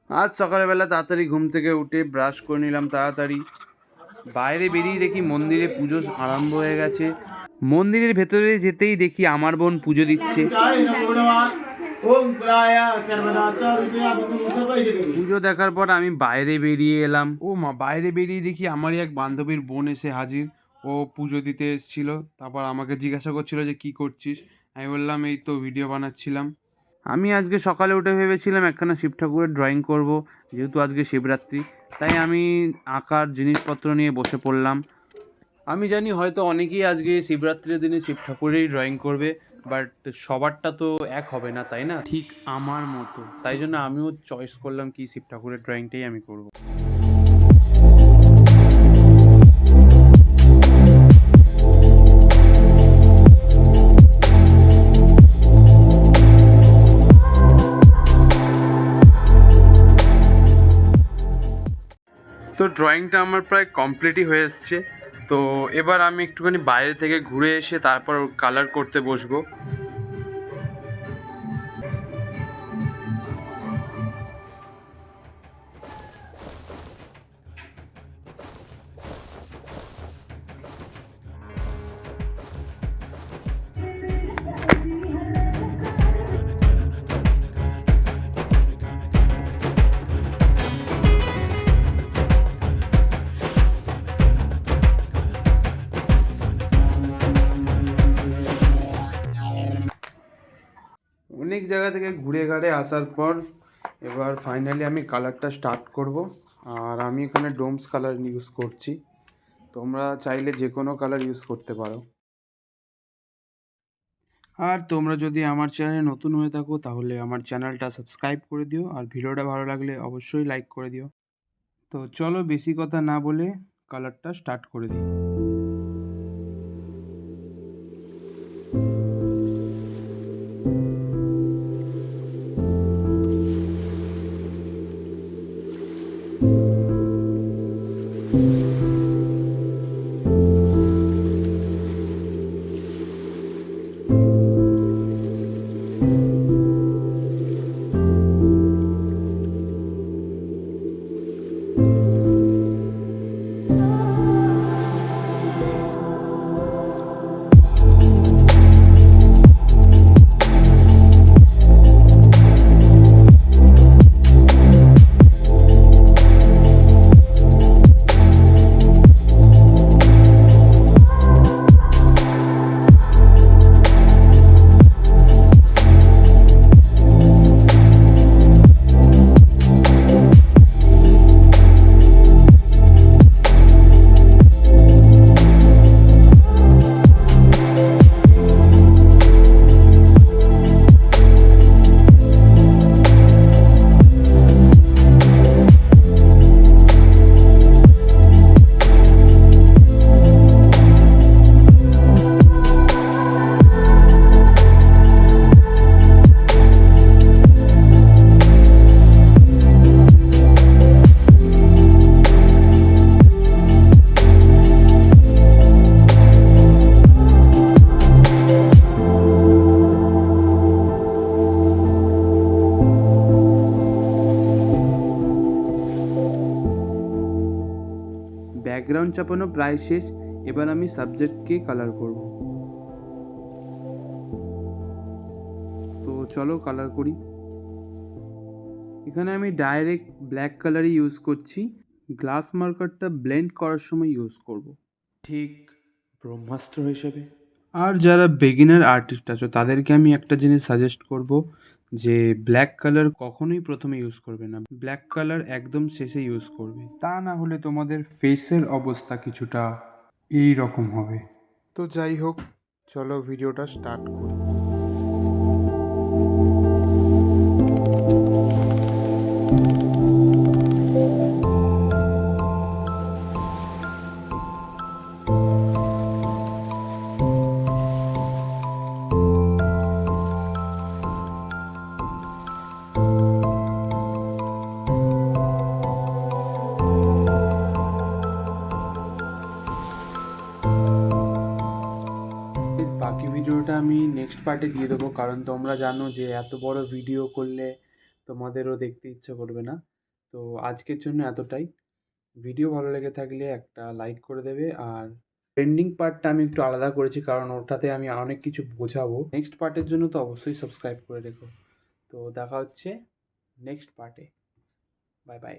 আজ সকালবেলা তাড়াতাড়ি ঘুম থেকে উঠে ব্রাশ করে নিলাম তাড়াতাড়ি। বাইরে বেরিয়ে দেখি মন্দিরে পুজো আরম্ভ হয়ে গেছে। মন্দিরের ভেতরে যেতেই দেখি আমার বোন পুজো দিচ্ছে। পুজো দেখার পর আমি বাইরে বেরিয়ে এলাম। ও মা, বাইরে বেরিয়ে দেখি আমারই এক বান্ধবীর বোন এসে হাজির। ও পুজো দিতে এসেছিল। তারপর আমাকে জিজ্ঞাসা করছিল যে কি করছিস। আমি বললাম এই তো ভিডিও বানাচ্ছিলাম। আমি আজকে সকালে উঠে ভেবেছিলাম একখানা শিব ঠাকুরের ড্রয়িং করব, যেহেতু আজকে শিবরাত্রি। তাই আমি আঁকার জিনিসপত্র নিয়ে বসে পড়লাম। আমি জানি হয়তো অনেকেই আজকে শিবরাত্রির দিনে শিব ঠাকুরেরই ড্রয়িং করবে, বাট সবারটা তো এক হবে না, তাই না? ঠিক আমার মতো, তাই জন্য আমিও চয়েস করলাম কি শিব ঠাকুরের ড্রয়িংটাই আমি করব। তো ড্রয়িংটা আমার প্রায় কমপ্লিটই হয়ে এসছে। তো এবার আমি একটুখানি বাইরে থেকে ঘুরে এসে তারপর কালার করতে বসবো। অনেক জায়গা থেকে ঘুরে ঘাড়ে আসার পর এবার ফাইনালি আমি কালারটা স্টার্ট করব। আর আমি এখানে ডোমস কালার ইউজ করছি, তোমরা চাইলে যে কোনো কালার ইউজ করতে পারো। আর তোমরা যদি আমার চ্যানেলে নতুন হয়ে থাকো তাহলে আমার চ্যানেলটা সাবস্ক্রাইব করে দিও, আর ভিডিওটা ভালো লাগলে অবশ্যই লাইক করে দিও। তো চলো বেশি কথা না বলে কালারটা স্টার্ট করে দিই। ব্যাকগ্রাউন্ড চাপানো প্রায় শেষ। এবার আমি সাবজেক্টকে কালার করব। তো চলো কালার করি। এখানে আমি ডাইরেক্ট ব্ল্যাক কালারই ইউজ করছি। গ্লাস মার্কারটা ব্লেন্ড করার সময় ইউজ করব, ঠিক ব্রহ্মাস্ত্র হিসেবে। আর যারা বিগিনার আর্টিস্ট আছো তাদেরকে আমি একটা জিনিস সাজেস্ট করব, যে ব্ল্যাক কালার কখনোই প্রথমে ইউজ করবে না, ব্ল্যাক কালার একদম শেষে ইউজ করবে। তা না হলে তোমাদের ফেসের অবস্থা কিছুটা এই রকম হবে। তো যাই হোক, চলো ভিডিওটা স্টার্ট করি। বাকি ভিডিওটা আমি নেক্সট পার্টে দিয়ে দেবো, কারণ তোমরা জানো যে এত বড় ভিডিও করলে তোমাদেরও দেখতে ইচ্ছে করবে না। তো আজকের জন্য এতটাই। ভিডিও ভালো লেগে থাকলে একটা লাইক করে দেবে। আর ট্রেন্ডিং পার্টটা আমি একটু আলাদা করেছি, কারণ ওটাতে আমি অনেক কিছু বোঝাবো। নেক্সট পার্টের জন্য তো অবশ্যই সাবস্ক্রাইব করে রেখো। তো দেখা হচ্ছে নেক্সট পার্টে। Bye bye.